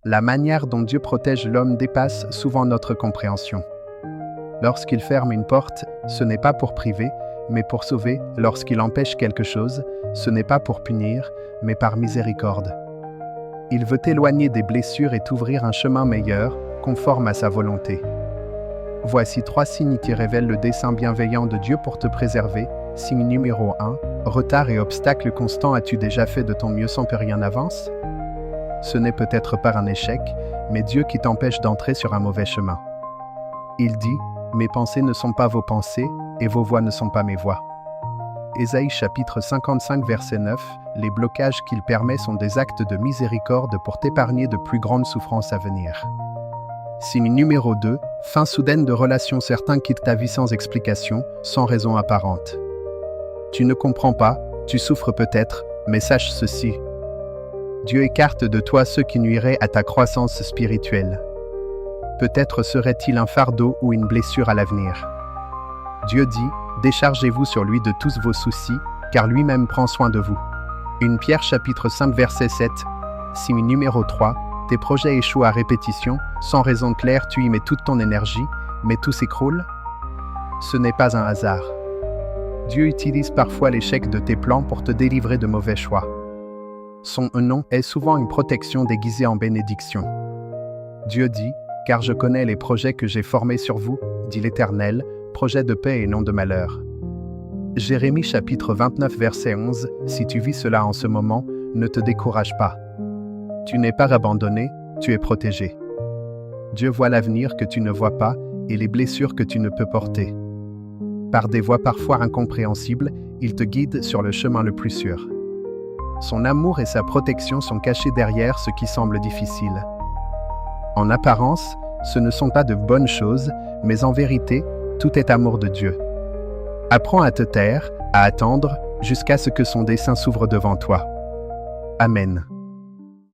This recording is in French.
La manière dont Dieu protège l'homme dépasse souvent notre compréhension. Lorsqu'il ferme une porte, ce n'est pas pour priver, mais pour sauver. Lorsqu'il empêche quelque chose, ce n'est pas pour punir, mais par miséricorde. Il veut t'éloigner des blessures et t'ouvrir un chemin meilleur, conforme à sa volonté. Voici 3 signes qui révèlent le dessein bienveillant de Dieu pour te préserver. Signe numéro 1, retard et obstacle constant. As-tu déjà fait de ton mieux sans que rien n'avance? Ce n'est peut-être pas un échec, mais Dieu qui t'empêche d'entrer sur un mauvais chemin. Il dit, « Mes pensées ne sont pas vos pensées, et vos voies ne sont pas mes voies. » Ésaïe chapitre 55 verset 9, les blocages qu'il permet sont des actes de miséricorde pour t'épargner de plus grandes souffrances à venir. Signe numéro 2, fin soudaine de relations. Certains quittent ta vie sans explication, sans raison apparente. Tu ne comprends pas, tu souffres peut-être, mais sache ceci. Dieu écarte de toi ceux qui nuiraient à ta croissance spirituelle. Peut-être serait-il un fardeau ou une blessure à l'avenir. Dieu dit, déchargez-vous sur lui de tous vos soucis, car lui-même prend soin de vous. 1 Pierre chapitre 5 verset 7, signe numéro 3, tes projets échouent à répétition, sans raison claire tu y mets toute ton énergie, mais tout s'écroule? Ce n'est pas un hasard. Dieu utilise parfois l'échec de tes plans pour te délivrer de mauvais choix. Son nom est souvent une protection déguisée en bénédiction. Dieu dit, car je connais les projets que j'ai formés sur vous, dit l'Éternel, projets de paix et non de malheur. Jérémie chapitre 29 verset 11, si tu vis cela en ce moment, ne te décourage pas. Tu n'es pas abandonné, tu es protégé. Dieu voit l'avenir que tu ne vois pas et les blessures que tu ne peux porter. Par des voies parfois incompréhensibles, il te guide sur le chemin le plus sûr. Son amour et sa protection sont cachés derrière ce qui semble difficile. En apparence, ce ne sont pas de bonnes choses, mais en vérité, tout est amour de Dieu. Apprends à te taire, à attendre, jusqu'à ce que son dessein s'ouvre devant toi. Amen.